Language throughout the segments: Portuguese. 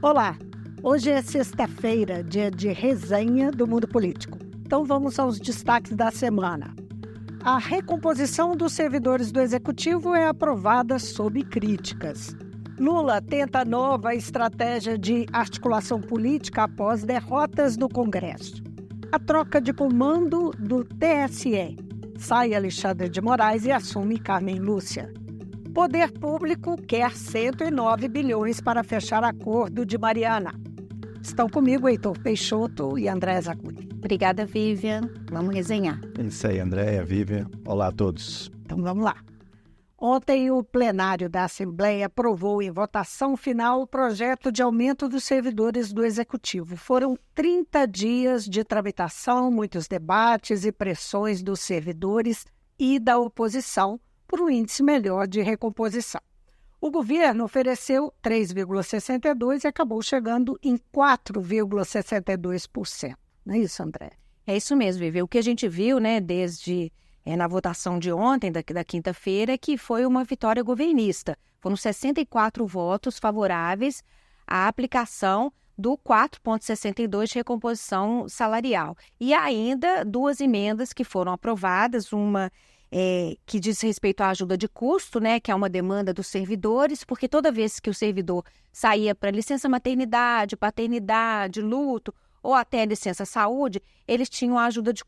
Olá, hoje é sexta-feira, dia de resenha do mundo político. Então vamos aos destaques da semana. A recomposição dos servidores do Executivo é aprovada sob críticas. Lula tenta nova estratégia de articulação política após derrotas no Congresso. A troca de comando do TSE. Sai Alexandre de Moraes e assume Carmen Lúcia. Poder Público quer 109 bilhões para fechar acordo de Mariana. Estão comigo Heitor Peixoto e André Zacuni. Obrigada, Vivian. Vamos resenhar. É isso aí, Andréia, Vivian. Olá a todos. Então vamos lá. Ontem o plenário da Assembleia aprovou em votação final o projeto de aumento dos servidores do Executivo. Foram 30 dias de tramitação, muitos debates e pressões dos servidores e da oposição por um índice melhor de recomposição. O governo ofereceu 3,62% e acabou chegando em 4,62%. Não é isso, André? É isso mesmo, Vivi. O que a gente viu, né, desde na votação de ontem, da quinta-feira, é que foi uma vitória governista. Foram 64 votos favoráveis à aplicação do 4,62% de recomposição salarial. E ainda duas emendas que foram aprovadas, uma que diz respeito à ajuda de custo, né, que é uma demanda dos servidores, porque toda vez que o servidor saía para licença maternidade, paternidade, luto ou até licença saúde, eles tinham a ajuda de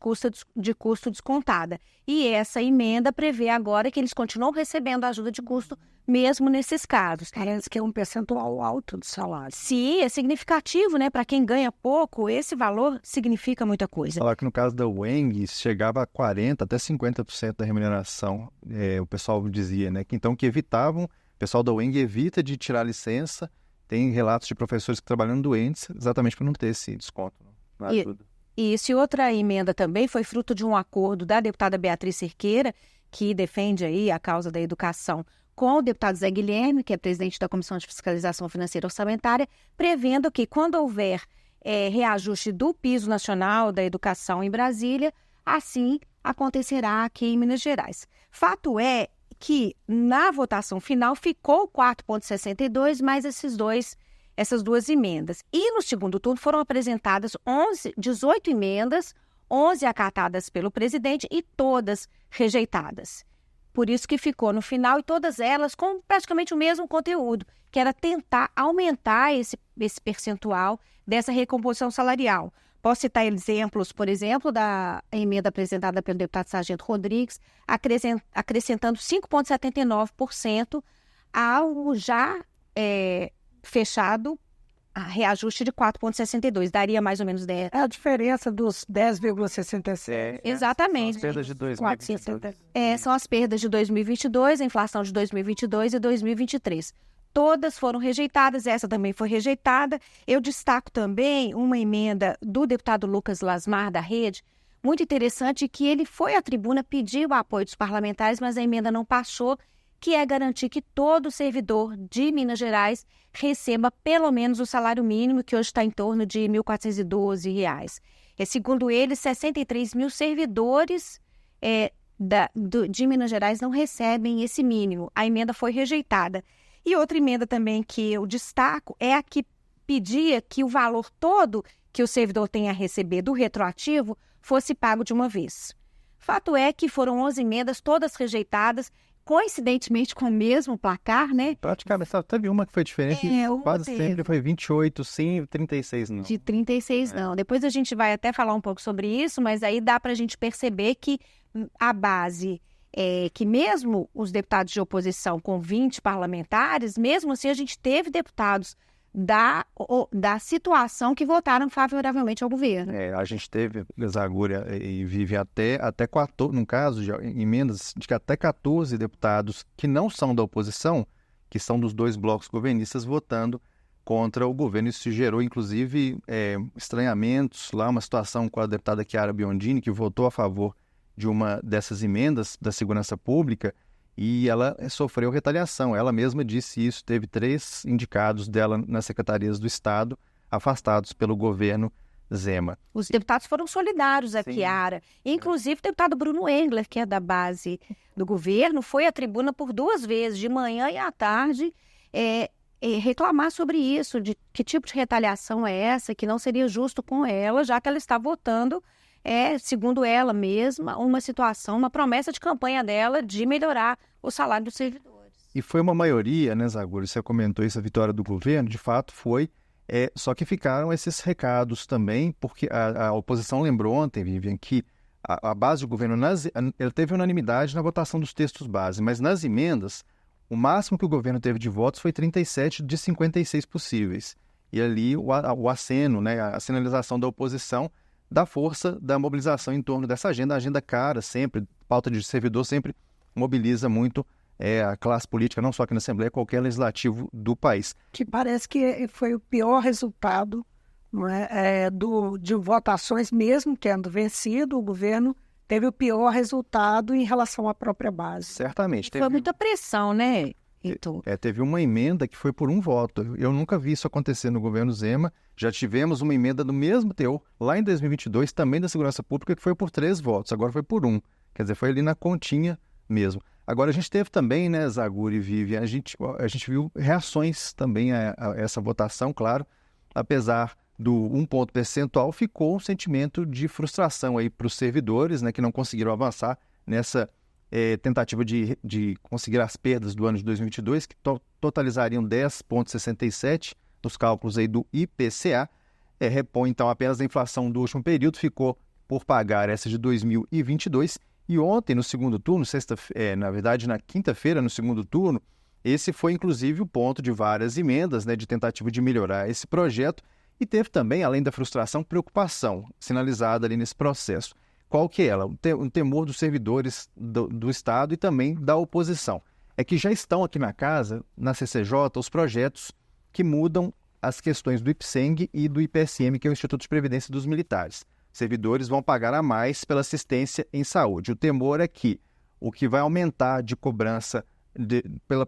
custo descontada. E essa emenda prevê agora que eles continuam recebendo a ajuda de custo mesmo nesses casos. Parece que é um percentual alto do salário. Sim, é significativo, né? Para quem ganha pouco, esse valor significa muita coisa. Falar que no caso da UENG, chegava a 40% até 50% da remuneração. O pessoal dizia, né? Que evitavam, o pessoal da UENG evita de tirar licença. Tem relatos de professores que trabalham doentes exatamente para não ter esse desconto na ajuda. Isso, e outra emenda também foi fruto de um acordo da deputada Beatriz Cerqueira, que defende aí a causa da educação, com o deputado Zé Guilherme, que é presidente da Comissão de Fiscalização Financeira Orçamentária, prevendo que quando houver reajuste do piso nacional da educação em Brasília, assim acontecerá aqui em Minas Gerais. Fato é que na votação final ficou 4,62, mais essas duas emendas. E no segundo turno foram apresentadas 18 emendas, 11 acatadas pelo presidente e todas rejeitadas. Por isso que ficou no final, e todas elas com praticamente o mesmo conteúdo, que era tentar aumentar esse percentual dessa recomposição salarial. Posso citar exemplos, por exemplo, da emenda apresentada pelo deputado Sargento Rodrigues, acrescentando 5,79% ao já fechado a reajuste de 4,62%. Daria mais ou menos 10%. É a diferença dos 10,67%. Exatamente. As perdas de 2022. São as perdas de 2022, a inflação de 2022 e 2023. Todas foram rejeitadas, essa também foi rejeitada. Eu destaco também uma emenda do deputado Lucas Lasmar, da Rede, muito interessante, que ele foi à tribuna, pediu o apoio dos parlamentares, mas a emenda não passou, que é garantir que todo servidor de Minas Gerais receba pelo menos o salário mínimo, que hoje está em torno de R$ 1.412. Segundo ele, 63 mil servidores de Minas Gerais não recebem esse mínimo. A emenda foi rejeitada. E outra emenda também que eu destaco é a que pedia que o valor todo que o servidor tem a receber do retroativo fosse pago de uma vez. Fato é que foram 11 emendas, todas rejeitadas, coincidentemente com o mesmo placar, né? Praticamente, teve uma que foi diferente, quase sempre foi 28 sim e 36 não. De 36 não. Depois a gente vai até falar um pouco sobre isso, mas aí dá para a gente perceber que a base que mesmo os deputados de oposição com 20 parlamentares, mesmo assim a gente teve deputados da situação que votaram favoravelmente ao governo. A gente teve, Zagúria, e vive até 14, no caso de emendas, de que até 14 deputados que não são da oposição, que são dos dois blocos governistas, votando contra o governo. Isso gerou, inclusive, estranhamentos lá, uma situação com a deputada Chiara Biondini, que votou a favor de uma dessas emendas da segurança pública, e ela sofreu retaliação. Ela mesma disse isso, teve 3 indicados dela nas secretarias do Estado afastados pelo governo Zema. Os deputados foram solidários a Chiara. Inclusive, o deputado Bruno Engler, que é da base do governo, foi à tribuna por 2 vezes, de manhã e à tarde, reclamar sobre isso, de que tipo de retaliação é essa, que não seria justo com ela, já que ela está votando, segundo ela mesma, uma situação, uma promessa de campanha dela de melhorar o salário dos servidores. E foi uma maioria, né, Zaguri? Você comentou isso, a vitória do governo, de fato foi, só que ficaram esses recados também, porque a oposição lembrou ontem, Vivian, que a base do governo, ela teve unanimidade na votação dos textos base, mas nas emendas, o máximo que o governo teve de votos foi 37 de 56 possíveis. E ali o aceno, né, a sinalização da oposição, da força da mobilização em torno dessa agenda. A agenda cara sempre, pauta de servidor sempre mobiliza muito a classe política, não só aqui na Assembleia, qualquer legislativo do país. Que parece que foi o pior resultado, não é, de votações, mesmo tendo vencido, o governo teve o pior resultado em relação à própria base. Certamente. Foi muita pressão, né, Heitor? Teve uma emenda que foi por um voto. Eu nunca vi isso acontecer no governo Zema. Já tivemos uma emenda do mesmo teor, lá em 2022, também da Segurança Pública, que foi por 3 votos. Agora foi por 1. Quer dizer, foi ali na continha mesmo. Agora, a gente teve também, né, Zaguri e Vivian, a gente viu reações também a essa votação, claro, apesar do 1 ponto percentual, ficou um sentimento de frustração aí para os servidores, né, que não conseguiram avançar nessa tentativa de conseguir as perdas do ano de 2022, que totalizariam 10,67 nos cálculos aí do IPCA, repõe então apenas a inflação do último período, ficou por pagar essa de 2022, e ontem no segundo turno, na verdade na quinta-feira no segundo turno, esse foi inclusive o ponto de várias emendas, né, de tentativa de melhorar esse projeto. E teve também, além da frustração, preocupação sinalizada ali nesse processo. Qual que é ela? O temor dos servidores do Estado e também da oposição. É que já estão aqui na casa, na CCJ, os projetos que mudam as questões do IPSENG e do IPSM, que é o Instituto de Previdência dos Militares. Servidores vão pagar a mais pela assistência em saúde. O temor é que o que vai aumentar de cobrança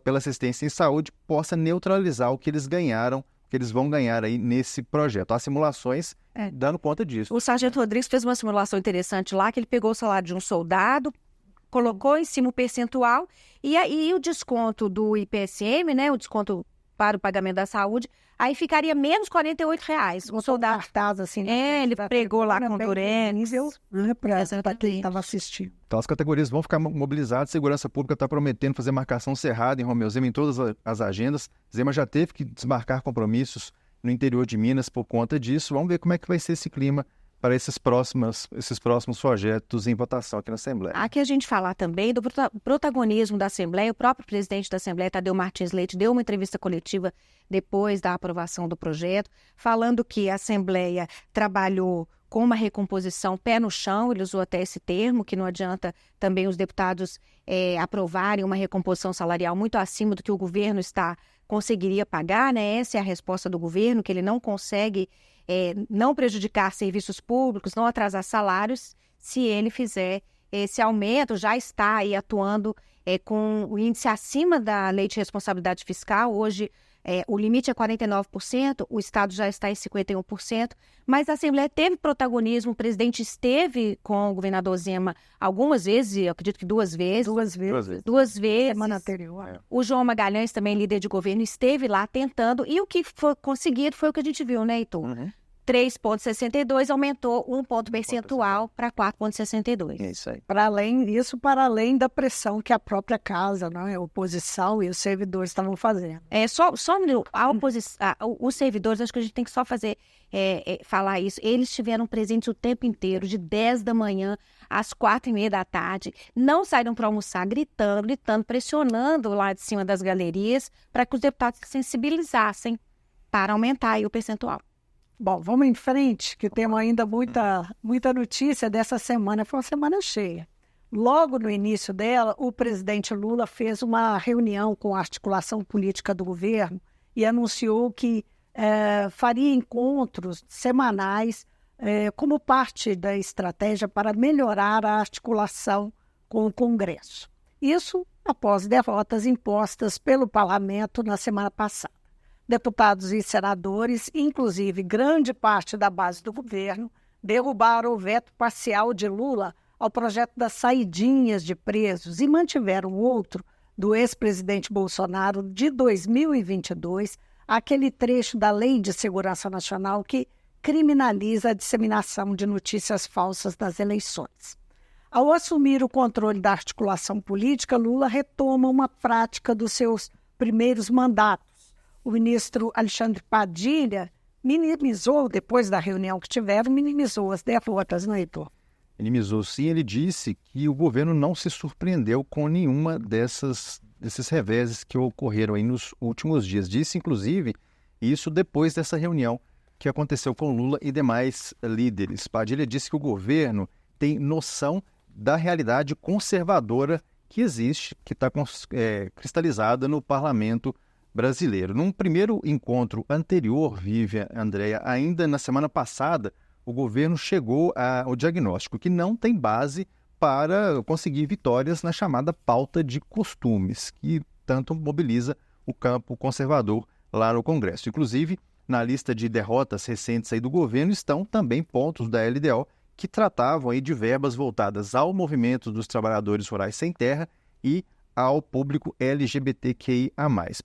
pela assistência em saúde possa neutralizar o que eles ganharam, que eles vão ganhar aí nesse projeto. Há simulações dando conta disso. O Sargento Rodrigues fez uma simulação interessante lá, que ele pegou o salário de um soldado, colocou em cima o percentual, e aí o desconto do IPSM, né, o desconto para o pagamento da saúde, aí ficaria menos R$ 48. Um soldado cartaz, assim. Ele pregou lá com Durex. Para quem estava assistindo. Então as categorias vão ficar mobilizadas. Segurança Pública está prometendo fazer marcação cerrada em Romeu Zema em todas as agendas. Zema já teve que desmarcar compromissos no interior de Minas por conta disso. Vamos ver como é que vai ser esse clima para esses próximos projetos em votação aqui na Assembleia. Aqui a gente falar também do protagonismo da Assembleia. O próprio presidente da Assembleia, Tadeu Martins Leite, deu uma entrevista coletiva depois da aprovação do projeto, falando que a Assembleia trabalhou com uma recomposição pé no chão. Ele usou até esse termo, que não adianta também os deputados aprovarem uma recomposição salarial muito acima do que o governo conseguiria pagar, né? Essa é a resposta do governo, que ele não consegue não prejudicar serviços públicos, não atrasar salários, se ele fizer esse aumento. Já está aí atuando com o índice acima da Lei de Responsabilidade Fiscal. Hoje, o limite é 49%, o Estado já está em 51%, mas a Assembleia teve protagonismo. O presidente esteve com o governador Zema algumas vezes, eu acredito que 2 vezes. Duas vezes. Semana anterior. O João Magalhães, também líder de governo, esteve lá tentando, e o que foi conseguido foi o que a gente viu, né, Heitor? 3,62 aumentou 1 ponto percentual para 4,62. É isso aí. Para além da pressão que a própria casa, né, a oposição e os servidores estavam fazendo. Os servidores, acho que a gente tem que só falar isso. Eles estiveram presentes o tempo inteiro, de 10 da manhã às 4h30 da tarde. Não saíram para almoçar, gritando, pressionando lá de cima das galerias para que os deputados se sensibilizassem para aumentar aí o percentual. Bom, vamos em frente, que temos ainda muita notícia dessa semana. Foi uma semana cheia. Logo no início dela, o presidente Lula fez uma reunião com a articulação política do governo e anunciou que faria encontros semanais como parte da estratégia para melhorar a articulação com o Congresso. Isso após derrotas impostas pelo parlamento na semana passada. Deputados e senadores, inclusive grande parte da base do governo, derrubaram o veto parcial de Lula ao projeto das saidinhas de presos e mantiveram outro do ex-presidente Bolsonaro de 2022, aquele trecho da Lei de Segurança Nacional que criminaliza a disseminação de notícias falsas das eleições. Ao assumir o controle da articulação política, Lula retoma uma prática dos seus primeiros mandatos. O ministro Alexandre Padilha minimizou, depois da reunião que tiveram, minimizou as derrotas, não é, Heitor? Minimizou sim, ele disse que o governo não se surpreendeu com nenhuma desses reveses que ocorreram aí nos últimos dias. Disse, inclusive, isso depois dessa reunião que aconteceu com Lula e demais líderes. Padilha disse que o governo tem noção da realidade conservadora que existe, que está cristalizada no parlamento brasileiro. Num primeiro encontro anterior, Vivian, Andréa, ainda na semana passada, o governo chegou ao diagnóstico que não tem base para conseguir vitórias na chamada pauta de costumes, que tanto mobiliza o campo conservador lá no Congresso. Inclusive, na lista de derrotas recentes aí do governo estão também pontos da LDO que tratavam aí de verbas voltadas ao movimento dos trabalhadores rurais sem terra e ao público LGBTQIA+.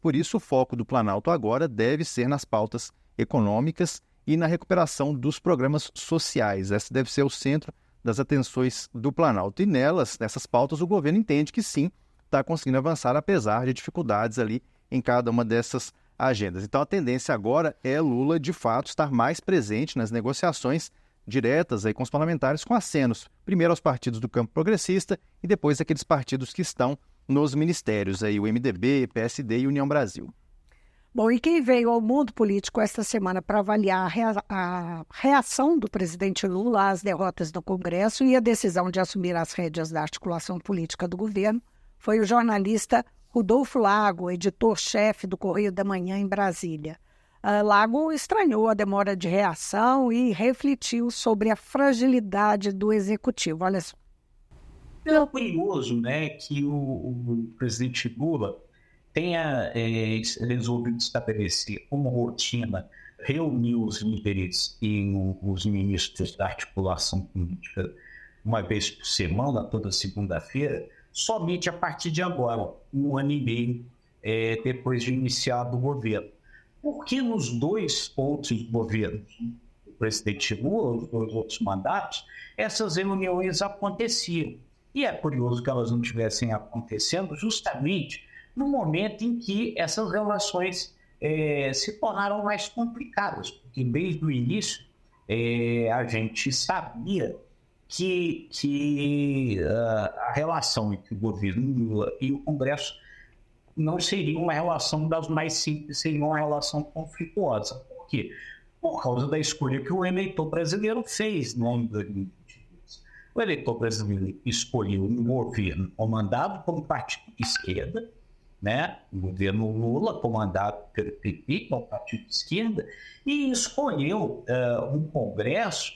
Por isso, o foco do Planalto agora deve ser nas pautas econômicas e na recuperação dos programas sociais. Esse deve ser o centro das atenções do Planalto. E nessas pautas, o governo entende que sim, está conseguindo avançar, apesar de dificuldades ali em cada uma dessas agendas. Então, a tendência agora é Lula, de fato, estar mais presente nas negociações diretas aí com os parlamentares, com acenos, primeiro aos partidos do campo progressista e depois aqueles partidos que estão nos ministérios, aí, o MDB, PSD e União Brasil. Bom, e quem veio ao mundo político esta semana para avaliar a reação do presidente Lula às derrotas do Congresso e a decisão de assumir as rédeas da articulação política do governo foi o jornalista Rodolfo Lago, editor-chefe do Correio da Manhã em Brasília. Lago estranhou a demora de reação e refletiu sobre a fragilidade do executivo. Olha só. É curioso, né, que o presidente Lula tenha resolvido estabelecer como rotina reunir os líderes e os ministros da articulação política uma vez por semana, toda segunda-feira, somente a partir de agora, 1 ano e meio depois de iniciado o governo. Porque nos dois pontos do governo, o presidente Lula, os dois outros mandatos, essas reuniões aconteciam. E é curioso que elas não estivessem acontecendo justamente no momento em que essas relações se tornaram mais complicadas, porque desde o início a gente sabia que a relação entre o governo Lula e o Congresso não seria uma relação das mais simples, seria uma relação conflituosa. Por quê? Por causa da escolha que o eleitor brasileiro fez no ano de 2022. O eleitor brasileiro escolheu um governo comandado por um partido de esquerda, né? O governo Lula, comandado pelo PP, que é o partido de esquerda, e escolheu um Congresso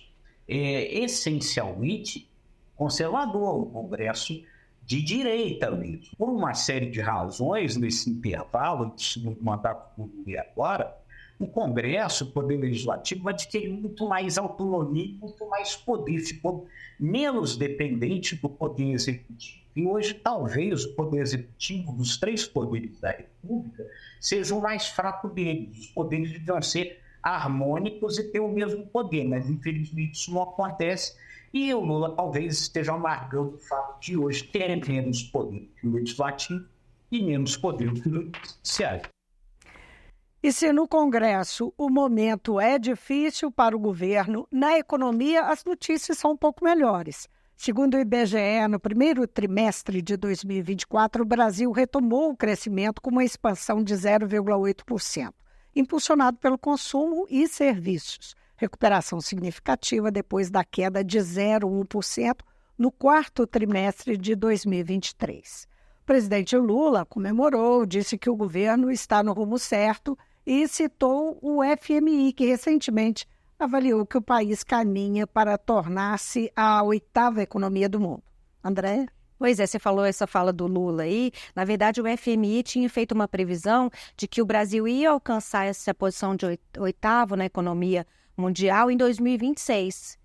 essencialmente conservador, um Congresso de direita mesmo. Por uma série de razões, nesse intervalo, de segundo mandato e agora, o Congresso, o Poder Legislativo, vai adquirir muito mais autonomia, muito mais poder, ficou menos dependente do Poder Executivo. E hoje, talvez, o Poder Executivo, dos três poderes da República, seja o mais fraco deles. Os poderes deviam ser harmônicos e ter o mesmo poder, mas, infelizmente, isso não acontece. E o Lula talvez esteja amargando o fato de hoje ter menos poder que o legislativo e menos poder que o judiciário. E se no Congresso o momento é difícil para o governo, na economia as notícias são um pouco melhores. Segundo o IBGE, no primeiro trimestre de 2024, o Brasil retomou o crescimento com uma expansão de 0,8%, impulsionado pelo consumo e serviços. Recuperação significativa depois da queda de 0,1% no quarto trimestre de 2023. O presidente Lula comemorou, disse que o governo está no rumo certo e citou o FMI, que recentemente avaliou que o país caminha para tornar-se a 8ª economia do mundo. André? Pois é, você falou essa fala do Lula aí. Na verdade, o FMI tinha feito uma previsão de que o Brasil ia alcançar essa posição de 8º na economia mundial em 2026.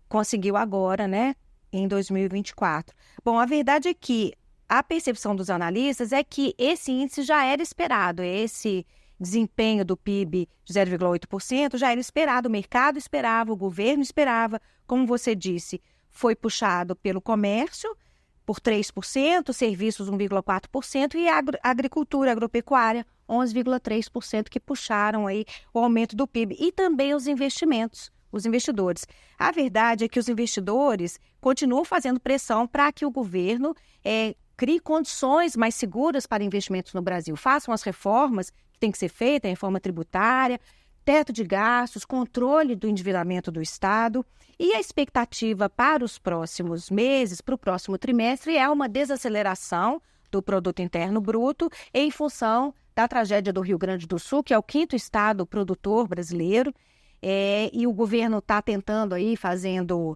Conseguiu agora, né, em 2024. Bom, a verdade é que a percepção dos analistas é que esse índice já era esperado, esse desempenho do PIB de 0,8% já era esperado, o mercado esperava, o governo esperava, como você disse, foi puxado pelo comércio por 3%, serviços 1,4% e a agricultura, agropecuária 11,3% que puxaram aí o aumento do PIB e também os investimentos. Os investidores. A verdade é que os investidores continuam fazendo pressão para que o governo crie condições mais seguras para investimentos no Brasil. Façam as reformas que têm que ser feitas, a reforma tributária, teto de gastos, controle do endividamento do Estado. E a expectativa para os próximos meses, para o próximo trimestre, é uma desaceleração do Produto Interno Bruto em função da tragédia do Rio Grande do Sul, que é o 5º estado produtor brasileiro. E o governo está tentando aí, fazendo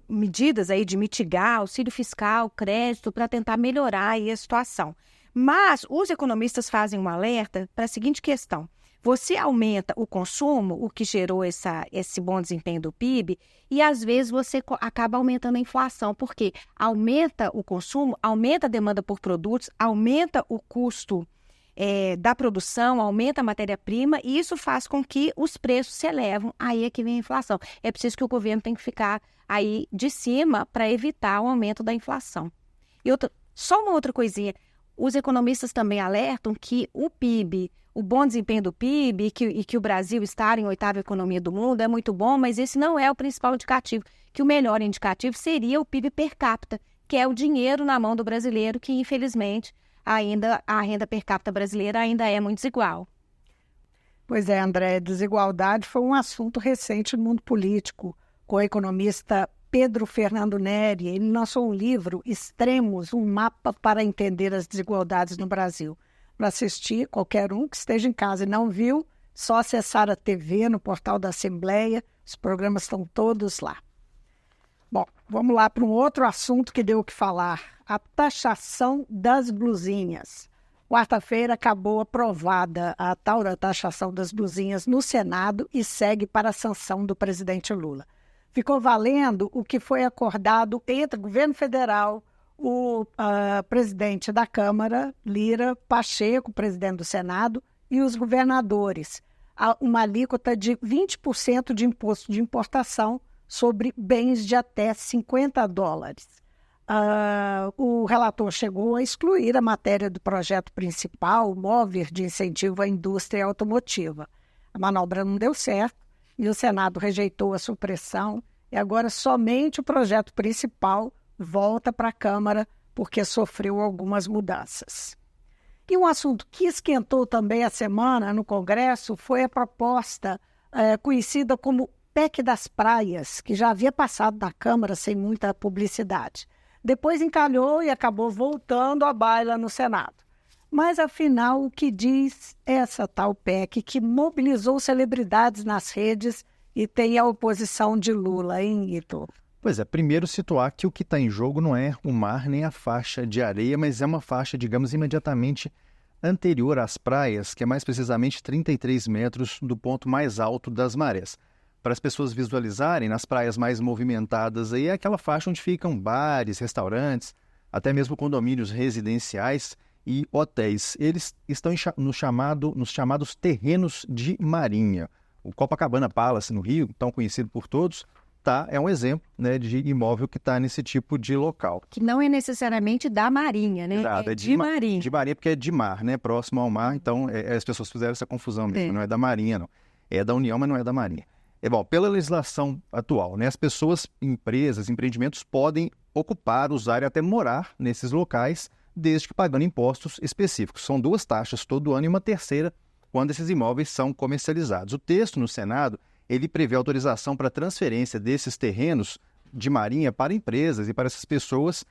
medidas aí de mitigar, auxílio fiscal, crédito, para tentar melhorar aí a situação. Mas os economistas fazem um alerta para a seguinte questão: você aumenta o consumo, o que gerou esse bom desempenho do PIB, e às vezes você acaba aumentando a inflação, porque aumenta o consumo, aumenta a demanda por produtos, aumenta o custo da produção, aumenta a matéria-prima e isso faz com que os preços se elevam, aí é que vem a inflação. É preciso que o governo tenha que ficar aí de cima para evitar o aumento da inflação. E só uma outra coisinha, os economistas também alertam que o PIB, o bom desempenho do PIB e que o Brasil estar em 8ª economia do mundo é muito bom, mas esse não é o principal indicativo, que o melhor indicativo seria o PIB per capita, que é o dinheiro na mão do brasileiro, que infelizmente ainda a renda per capita brasileira ainda é muito desigual. Pois é, André, desigualdade foi um assunto recente no mundo político, com o economista Pedro Fernando Neri. Ele lançou um livro, Extremos, um mapa para entender as desigualdades no Brasil. Para assistir, qualquer um que esteja em casa e não viu, só acessar a TV no portal da Assembleia, os programas estão todos lá. Bom, vamos lá para um outro assunto que deu o que falar, a taxação das blusinhas. Quarta-feira acabou aprovada a tal da taxação das blusinhas no Senado e segue para a sanção do presidente Lula. Ficou valendo o que foi acordado entre o governo federal, o presidente da Câmara, Lira, Pacheco, presidente do Senado, e os governadores. Uma alíquota de 20% de imposto de importação sobre bens de até $50. O relator chegou a excluir a matéria do projeto principal, o Mover, de incentivo à indústria automotiva. A manobra não deu certo e o Senado rejeitou a supressão e agora somente o projeto principal volta para a Câmara porque sofreu algumas mudanças. E um assunto que esquentou também a semana no Congresso foi a proposta conhecida como PEC das Praias, que já havia passado na Câmara sem muita publicidade. Depois encalhou e acabou voltando à baila no Senado. Mas, afinal, o que diz essa tal PEC que mobilizou celebridades nas redes e tem a oposição de Lula, hein, Ito? Pois é, primeiro situar que o que está em jogo não é o mar nem a faixa de areia, mas é uma faixa, digamos, imediatamente anterior às praias, que é mais precisamente 33 metros do ponto mais alto das marés. Para as pessoas visualizarem, nas praias mais movimentadas, aí é aquela faixa onde ficam bares, restaurantes, até mesmo condomínios residenciais e hotéis. Eles estão nos chamados terrenos de marinha. O Copacabana Palace, no Rio, tão conhecido por todos, é um exemplo, né, de imóvel que está nesse tipo de local. Que não é necessariamente da marinha, né? Exato, é de marinha. De marinha porque é de mar, né? Próximo ao mar, então as pessoas fizeram essa confusão mesmo, não é da marinha, não. É da União, mas não é da marinha. Bom, pela legislação atual, né, as pessoas, empresas, empreendimentos podem ocupar, usar e até morar nesses locais, desde que pagando impostos específicos. São 2 taxas todo ano e uma terceira quando esses imóveis são comercializados. O texto no Senado, ele prevê autorização para transferência desses terrenos de marinha para empresas e para essas pessoas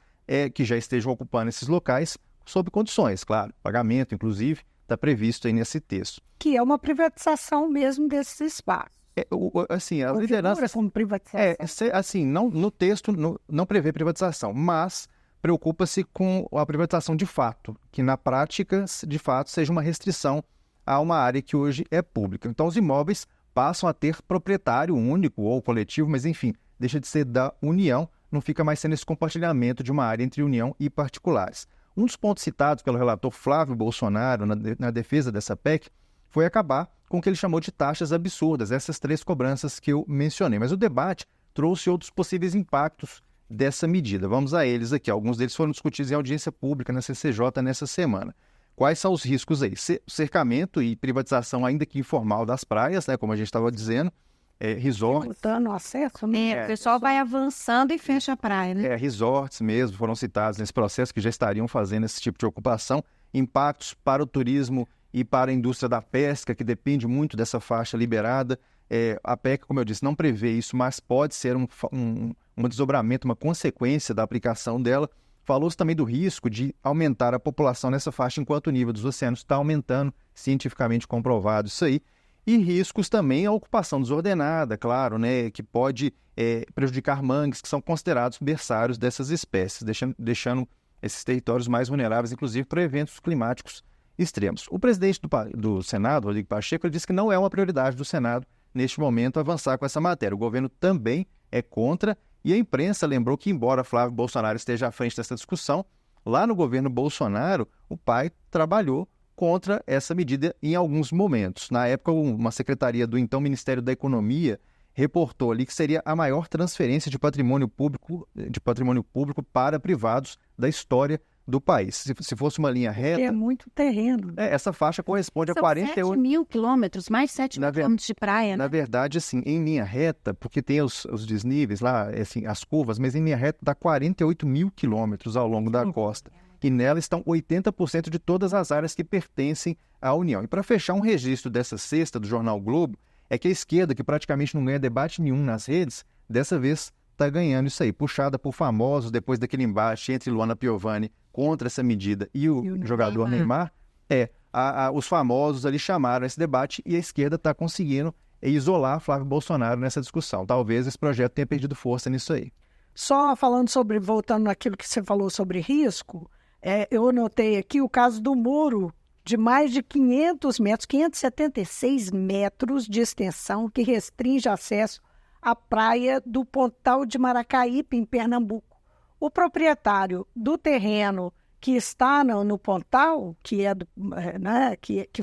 que já estejam ocupando esses locais, sob condições, claro, pagamento, inclusive, está previsto aí nesse texto. Que é uma privatização mesmo desses espaços. A liderança como privatização. No texto não prevê privatização, mas preocupa-se com a privatização de fato, que na prática, de fato, seja uma restrição a uma área que hoje é pública. Então, os imóveis passam a ter proprietário único ou coletivo, mas enfim, deixa de ser da União, não fica mais sendo esse compartilhamento de uma área entre União e particulares. Um dos pontos citados pelo relator Flávio Bolsonaro na defesa dessa PEC foi acabar com o que ele chamou de taxas absurdas, essas 3 cobranças que eu mencionei. Mas o debate trouxe outros possíveis impactos dessa medida. Vamos a eles aqui. Alguns deles foram discutidos em audiência pública na CCJ nessa semana. Quais são os riscos aí? Cercamento e privatização, ainda que informal, das praias, né, como a gente estava dizendo, resorts. Dificultando o acesso, né? O pessoal vai avançando e fecha a praia, né? Resorts mesmo foram citados nesse processo, que já estariam fazendo esse tipo de ocupação. Impactos para o turismo e para a indústria da pesca, que depende muito dessa faixa liberada. A PEC, como eu disse, não prevê isso, mas pode ser um desdobramento, uma consequência da aplicação dela. Falou-se também do risco de aumentar a população nessa faixa enquanto o nível dos oceanos está aumentando, cientificamente comprovado isso aí. E riscos também à ocupação desordenada, claro, né, que pode prejudicar mangues, que são considerados berçários dessas espécies, deixando esses territórios mais vulneráveis, inclusive para eventos climáticos extremos. O presidente do Senado, Rodrigo Pacheco, ele disse que não é uma prioridade do Senado, neste momento, avançar com essa matéria. O governo também é contra, e a imprensa lembrou que, embora Flávio Bolsonaro esteja à frente dessa discussão, lá no governo Bolsonaro, o pai trabalhou contra essa medida em alguns momentos. Na época, uma secretaria do então Ministério da Economia reportou ali que seria a maior transferência de patrimônio público para privados da história do país. Se fosse uma linha reta... É muito terreno. Essa faixa corresponde São a 48... 7 mil quilômetros, mais de 7 mil quilômetros de praia, né? Na verdade, assim, em linha reta, porque tem os desníveis lá, assim, as curvas, mas em linha reta dá 48 mil quilômetros ao longo da costa. E nela estão 80% de todas as áreas que pertencem à União. E para fechar um registro dessa sexta do Jornal Globo, é que a esquerda, que praticamente não ganha debate nenhum nas redes, dessa vez está ganhando isso aí, puxada por famosos depois daquele embate entre Luana Piovani contra essa medida e o jogador Neymar. Os famosos ali chamaram esse debate e a esquerda está conseguindo isolar Flávio Bolsonaro nessa discussão. Talvez esse projeto tenha perdido força nisso aí. Só voltando naquilo que você falou sobre risco, eu anotei aqui o caso do muro de mais de 500 metros, 576 metros de extensão, que restringe acesso à praia do Pontal de Maracaípe, em Pernambuco. O proprietário do terreno que está no Pontal, que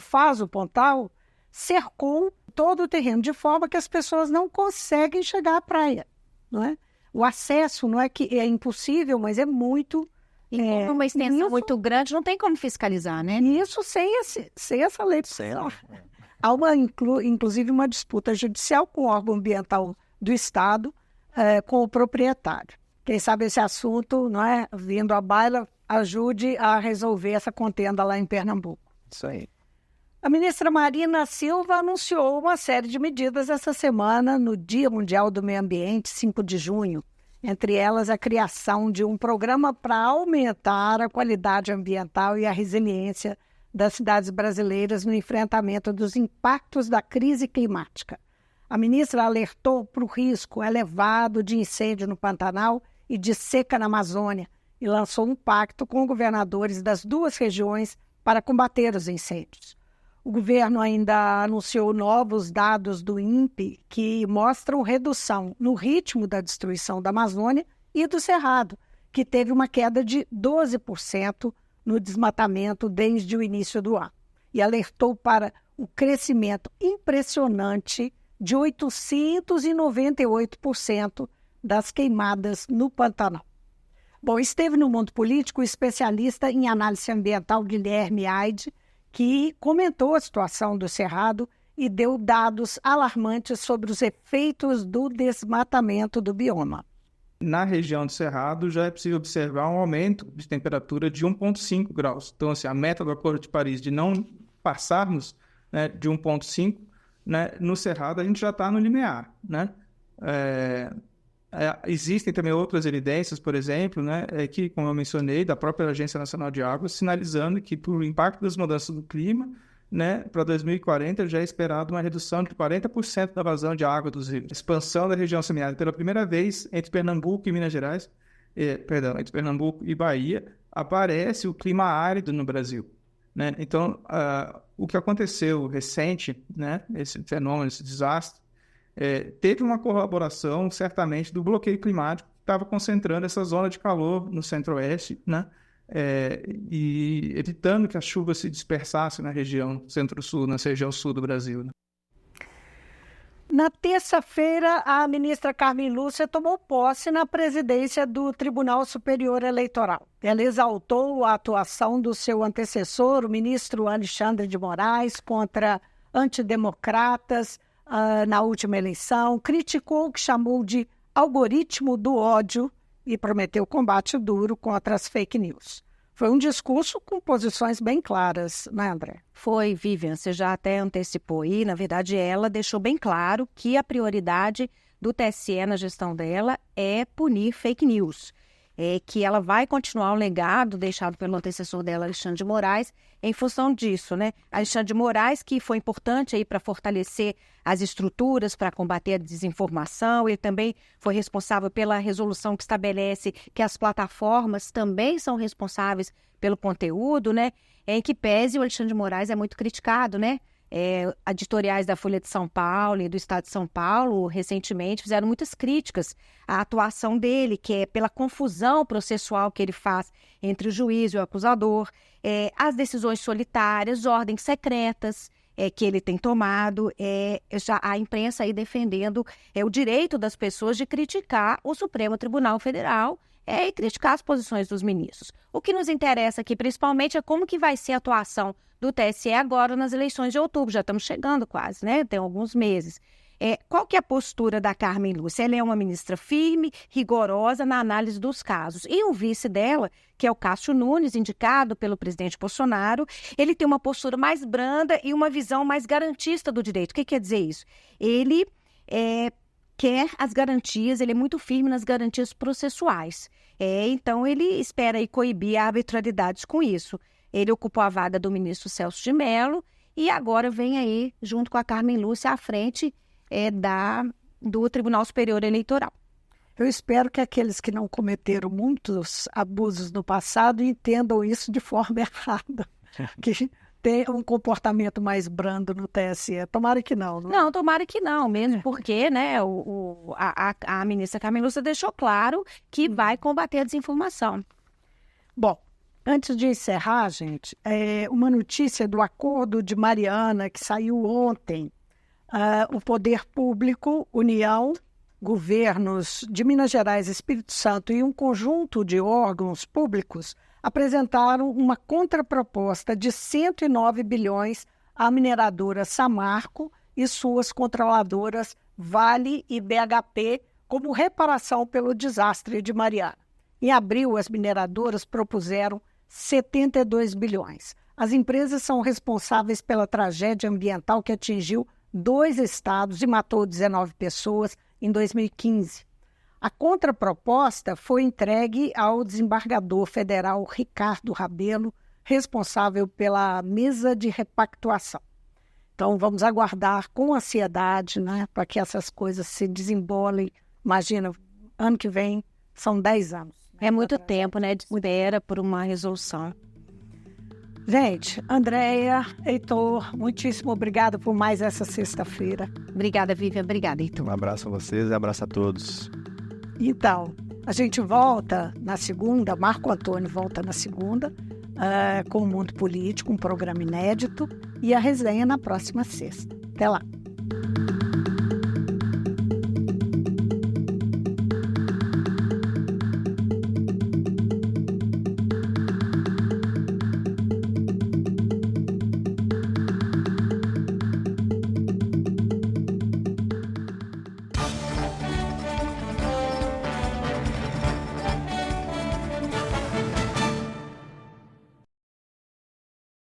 faz o Pontal, cercou todo o terreno, de forma que as pessoas não conseguem chegar à praia. Não é? O acesso não é que é impossível, mas é muito... uma extensão muito grande, não tem como fiscalizar, né? Isso sem essa lei. Há inclusive uma disputa judicial com o órgão ambiental do Estado, com o proprietário. Quem sabe esse assunto, não é, vindo à baila, ajude a resolver essa contenda lá em Pernambuco. Isso aí. A ministra Marina Silva anunciou uma série de medidas essa semana no Dia Mundial do Meio Ambiente, 5 de junho. Entre elas, a criação de um programa para aumentar a qualidade ambiental e a resiliência das cidades brasileiras no enfrentamento dos impactos da crise climática. A ministra alertou para o risco elevado de incêndio no Pantanal e de seca na Amazônia e lançou um pacto com governadores das 2 regiões para combater os incêndios. O governo ainda anunciou novos dados do INPE que mostram redução no ritmo da destruição da Amazônia e do Cerrado, que teve uma queda de 12% no desmatamento desde o início do ano. E alertou para o crescimento impressionante de 898% das queimadas no Pantanal. Bom, esteve no mundo político o especialista em análise ambiental Guilherme Aide, que comentou a situação do Cerrado e deu dados alarmantes sobre os efeitos do desmatamento do bioma. Na região do Cerrado já é possível observar um aumento de temperatura de 1,5 graus. Então, assim, a meta do Acordo de Paris de não passarmos, né, de 1,5, né, no Cerrado a gente já está no limiar, né? Existem também outras evidências, por exemplo, né, que, como eu mencionei, da própria Agência Nacional de Águas, sinalizando que, por impacto das mudanças do clima, né, para 2040 já é esperado uma redução de 40% da vazão de água dos rios. Expansão da região semiárida. Pela primeira vez, entre Pernambuco e Minas Gerais, entre Pernambuco e Bahia, aparece o clima árido no Brasil, né? Então, o que aconteceu recente, né, esse fenômeno, esse desastre, teve uma colaboração, certamente, do bloqueio climático, estava concentrando essa zona de calor no centro-oeste, né? E evitando que a chuva se dispersasse na região centro-sul, na região sul do Brasil, né? Na terça-feira, a ministra Carmen Lúcia tomou posse na presidência do Tribunal Superior Eleitoral. Ela exaltou a atuação do seu antecessor, o ministro Alexandre de Moraes, contra antidemocratas na última eleição, criticou o que chamou de algoritmo do ódio e prometeu combate duro contra as fake news. Foi um discurso com posições bem claras, né, André? Foi, Vivian, você já até antecipou aí. Na verdade, ela deixou bem claro que a prioridade do TSE na gestão dela é punir fake news. Que ela vai continuar o legado deixado pelo antecessor dela, Alexandre de Moraes, em função disso, né? Alexandre de Moraes, que foi importante aí para fortalecer as estruturas, para combater a desinformação, ele também foi responsável pela resolução que estabelece que as plataformas também são responsáveis pelo conteúdo, né? Em que pese o Alexandre de Moraes é muito criticado, né? Editoriais da Folha de São Paulo e do Estado de São Paulo, recentemente, fizeram muitas críticas à atuação dele, que é pela confusão processual que ele faz entre o juiz e o acusador, as decisões solitárias, ordens secretas que ele tem tomado, já a imprensa aí defendendo o direito das pessoas de criticar o Supremo Tribunal Federal e criticar as posições dos ministros. O que nos interessa aqui, principalmente, é como que vai ser a atuação do TSE agora nas eleições de outubro. Já estamos chegando quase, né? Tem alguns meses. Qual que é a postura da Carmen Lúcia? Ela é uma ministra firme, rigorosa na análise dos casos. E o vice dela, que é o Cássio Nunes, indicado pelo presidente Bolsonaro, ele tem uma postura mais branda e uma visão mais garantista do direito. O que quer dizer isso? Ele quer as garantias, ele é muito firme nas garantias processuais. Então, ele espera aí coibir arbitrariedades com isso. Ele ocupou a vaga do ministro Celso de Mello e agora vem aí, junto com a Carmen Lúcia, à frente do Tribunal Superior Eleitoral. Eu espero que aqueles que não cometeram muitos abusos no passado entendam isso de forma errada, que tem um comportamento mais brando no TSE. Tomara que não. Não, tomara que não, mesmo porque, né, a ministra Carmen Lúcia deixou claro que vai combater a desinformação. Bom, antes de encerrar, gente, uma notícia do Acordo de Mariana que saiu ontem. O Poder Público, União, governos de Minas Gerais, Espírito Santo e um conjunto de órgãos públicos apresentaram uma contraproposta de 109 bilhões à mineradora Samarco e suas controladoras Vale e BHP como reparação pelo desastre de Mariana. Em abril, as mineradoras propuseram 72 bilhões. As empresas são responsáveis pela tragédia ambiental que atingiu 2 estados e matou 19 pessoas em 2015. A contraproposta foi entregue ao desembargador federal Ricardo Rabelo, responsável pela mesa de repactuação. Então, vamos aguardar com ansiedade, né, para que essas coisas se desembolem. Imagina, ano que vem são 10 anos. É muito tempo, né, de espera por uma resolução. Gente, Andréia, Heitor, muitíssimo obrigada por mais essa sexta-feira. Obrigada, Vivian. Obrigada, Heitor. Um abraço a vocês e abraço a todos. Então, a gente volta na segunda, Marco Antônio volta na segunda, com o Mundo Político, um programa inédito, e a resenha na próxima sexta. Até lá.